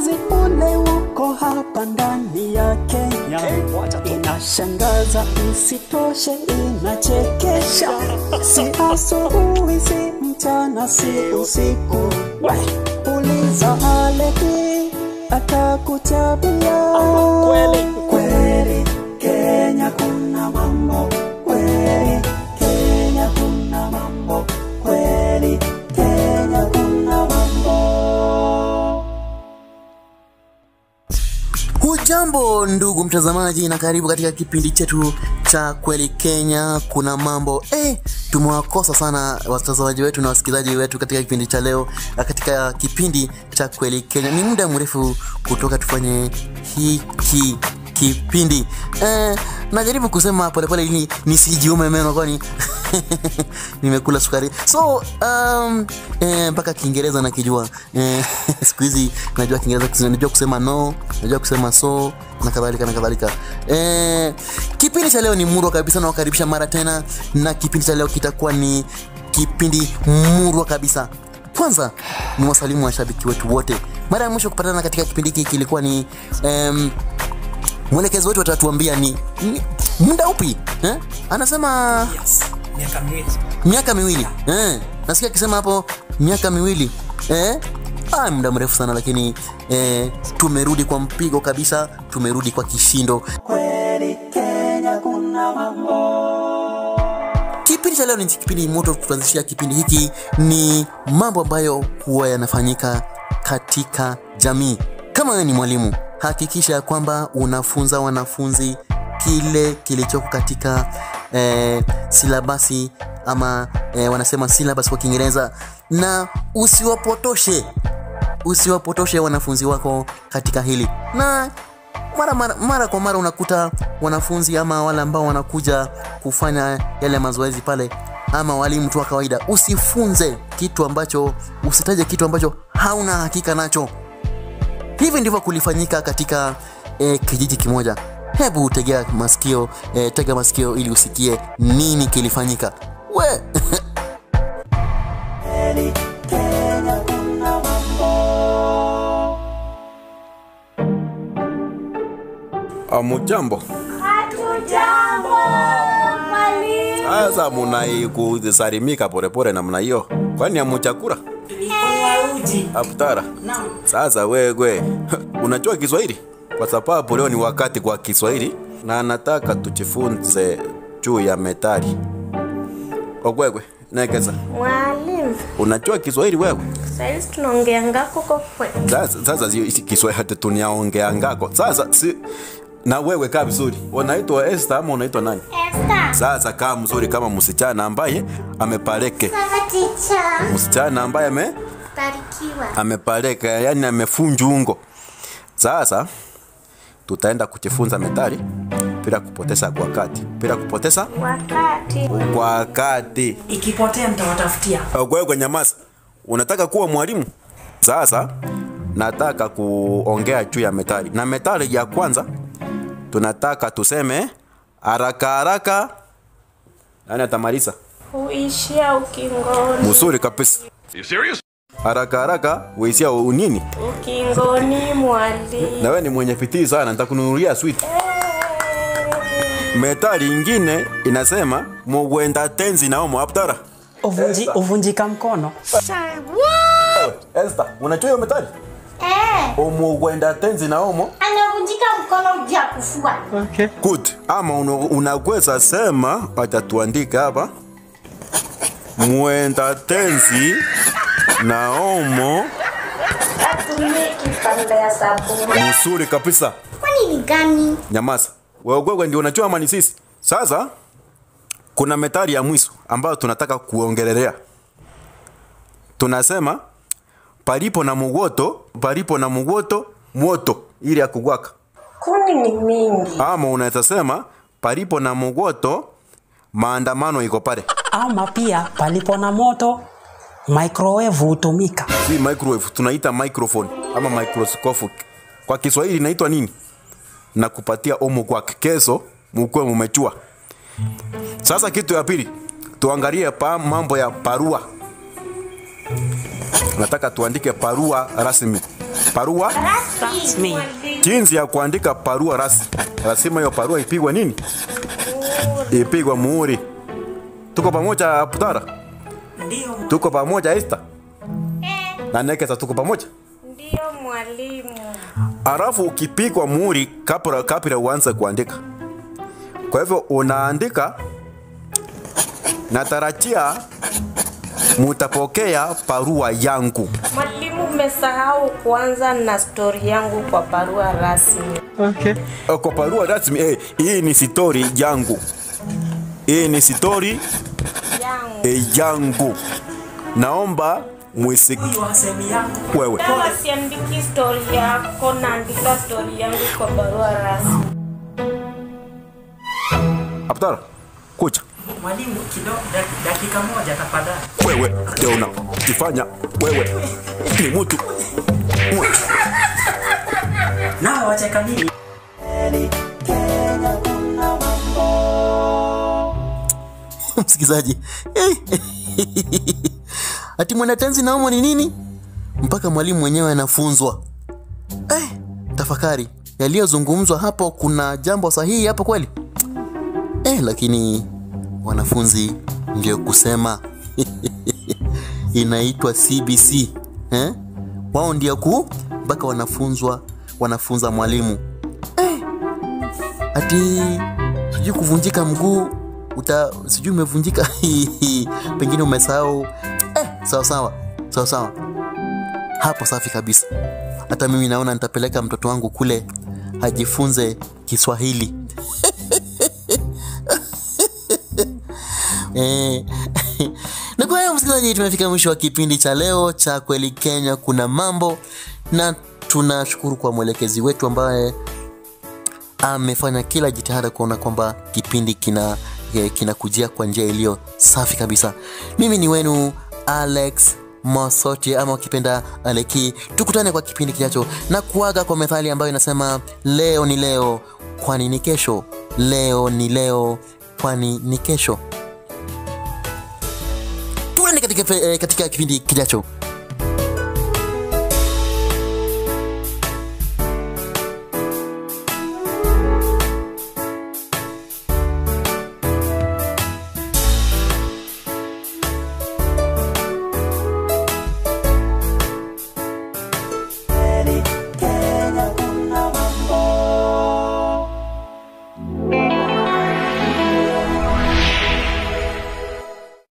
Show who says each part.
Speaker 1: uchaguzi ule uko hapa ndani ya Kenya. Inashangaza, isitoshe inachekesha. Si asubuhi, si mchana, si usiku. Uliza Alevi atakuchapia. Kweli Kenya kuna mambo. Kweli Kenya kuna mambo. Kweli Kenya kuna mambo.
Speaker 2: Hujambo ndugu mtazamaji, na karibu katika kipindi chetu cha Kweli Kenya kuna mambo. Tumewakosa sana watazamaji wetu na wasikilizaji wetu katika kipindi cha leo. Katika kipindi cha Kweli Kenya ni muda mrefu kutoka tufanye hiki kipindi. Najaribu kusema polepole ili nisijiume meno kwani nimekula sukari. So mpaka Kiingereza nakijua. Siku hizi najua Kiingereza, najua kusema no, najua kusema so na kadhalika na kadhalika. Kipindi cha leo ni murwa kabisa, na wakaribisha mara tena, na kipindi cha leo kitakuwa ni kipindi murwa kabisa. Kwanza ni wasalimu washabiki wetu wote. Mara ya mwisho kupatana katika kipindi hiki kilikuwa ni mwelekezi wetu atatuambia ni muda upi? Anasema
Speaker 3: yes,
Speaker 2: miaka miwili. Nasikia akisema hapo miaka miwili. Muda mrefu sana, lakini tumerudi kwa mpigo kabisa, tumerudi kwa kishindo.
Speaker 1: Kweli Kenya kuna mambo.
Speaker 2: Kipindi cha leo ni kipindi moto. Tutaanzishia kipindi hiki ni mambo ambayo huwa yanafanyika katika jamii. Kama wewe ni mwalimu, hakikisha kwamba unafunza wanafunzi kile kilichoko katika silabasi, ama wanasema syllabus kwa Kiingereza, na usiwapotoshe wanafunzi wako katika hili. Na mara kwa mara unakuta wanafunzi ama wale ambao wanakuja kufanya yale mazoezi pale, ama walimu tu wa kawaida, usitaje kitu ambacho hauna hakika nacho. Hivi ndivyo kulifanyika katika kijiji kimoja. Hebu tega masikio ili usikie nini kilifanyika.
Speaker 1: Kenya kuna mambo.
Speaker 4: Amujambo.
Speaker 5: Hatujambo mwalimu.
Speaker 4: Sasa munaikusalimika polepole namna hiyo. Kwani amuchakura?
Speaker 3: uji.
Speaker 4: Aputara.
Speaker 3: Naam.
Speaker 4: Sasa wewe unajua Kiswahili? Kwa sababu leo ni wakati kwa Kiswahili na nataka tujifunze juu ya methali. Ogwegwe, nekeza.
Speaker 5: Mwalimu.
Speaker 4: Unajua Kiswahili wewe?
Speaker 5: Sasa tunaongea ngako kwa kwetu.
Speaker 4: Sasa Kiswahili hata tunaongea ngako. Sasa na wewe kaa vizuri. Unaitwa Esther ama unaitwa nani?
Speaker 5: Esther.
Speaker 4: Sasa kaa mzuri kama msichana ambaye amepaleke.
Speaker 5: Sawa teacher.
Speaker 4: Msichana ambaye
Speaker 5: Barikiwa.
Speaker 4: amepaleka, yani amefunja ungo. Sasa tutaenda kujifunza methali bila kupoteza wakati.
Speaker 3: Ikipotea mtawatafutia.
Speaker 4: Kwa nyamaza. Unataka kuwa mwalimu? Sasa nataka kuongea juu ya methali. Na methali ya kwanza tunataka tuseme haraka. Nani atamaliza?
Speaker 5: Huishia ukingoni.
Speaker 4: Mzuri kabisa.
Speaker 6: You serious?
Speaker 4: Haraka huishia unini?
Speaker 5: Ukingoni mwalimu.
Speaker 4: Na wewe ni mwenye fitii sana, nitakununulia sweet. Methali ingine inasema mugwenda tenzi na omo aptara.
Speaker 3: Uvunjika mkono.
Speaker 4: Esther, unajua hiyo methali? Mugwenda tenzi na omo
Speaker 5: Anavunjika mkono ujia kufua.
Speaker 3: Okay.
Speaker 4: good. Ama unaweza sema, acha tuandike hapa. Mwenda tenzi na omo.
Speaker 5: Atumie kipande ya sabuni.
Speaker 4: Mzuri kabisa.
Speaker 5: Kwani ni gani?
Speaker 4: Nyamaza. Wewe ndio unajua ama ni sisi? Sasa kuna methali ya mwisho ambayo tunataka kuongelelea. Tunasema palipo na mugoto moto ili ya kugwaka.
Speaker 5: Kuni ni mingi.
Speaker 4: Ama unaweza sema palipo na mugoto maandamano iko pale.
Speaker 3: Ama pia palipo na moto microwave hutumika.
Speaker 4: Si microwave, tunaita microphone ama microscope. Kwa Kiswahili inaitwa nini? Na kupatia omo kwa keso mkwe mmechua. Sasa kitu ya pili, tuangalie mambo ya barua. Nataka tuandike barua rasmi. Barua
Speaker 5: Rasmi.
Speaker 4: jinsi ya kuandika barua rasmi. Lazima hiyo barua ipigwe nini? Ipigwe muhuri. Tuko pamoja Putara?
Speaker 3: Ndio.
Speaker 4: Tuko pamoja Esther? Na Nekesa tuko pamoja?
Speaker 5: Ndio mwalimu.
Speaker 4: Alafu ukipigwa muhuri kabla uanze kuandika. Kwa hivyo unaandika, natarajia mutapokea barua yangu.
Speaker 5: Mwalimu, umesahau kuanza na story yangu kwa barua rasmi.
Speaker 4: Kwa barua rasmi, hii ni story yangu. Hii ni story yangu. Naomba mwisikie.
Speaker 3: Wasemi yangu.
Speaker 4: Wewe.
Speaker 5: Kama siandiki story yako, naandika story yangu kwa barua rasmi.
Speaker 4: Abdalla, kuja.
Speaker 3: Mwalimu, kidogo dakika moja tafadhali.
Speaker 4: Wewe ndio unajifanya wewe ni mtu.
Speaker 3: Na wacheka nini?
Speaker 1: Kenya kuna mambo.
Speaker 2: Msikizaji. Ati mwanatenzi naomo ni nini? Mpaka mwalimu mwenyewe anafunzwa. Tafakari. Yaliyozungumzwa hapo, kuna jambo sahihi hapo kweli? Lakini wanafunzi ndio kusema inaitwa CBC. Wao ndio mpaka wanafunza mwalimu. Ati sijui kuvunjika mguu, sijui umevunjika pengine umesahau. Sawa. Hapo safi kabisa. Hata mimi naona nitapeleka mtoto wangu kule ajifunze Kiswahili. Na kwa hiyo msikilizaji, tumefika mwisho wa kipindi cha leo cha Kweli Kenya Kuna Mambo, na tunashukuru kwa mwelekezi wetu ambaye amefanya kila jitihada kuona kwamba kipindi kinakujia kwa njia iliyo safi kabisa. Mimi ni wenu Alex Mosoti, ama ukipenda Aleki. Tukutane kwa kipindi kijacho, na kuaga kwa methali ambayo inasema leo ni leo kwani ni kesho. Leo ni leo kwani ni kesho. Tuende katika kipindi kijacho.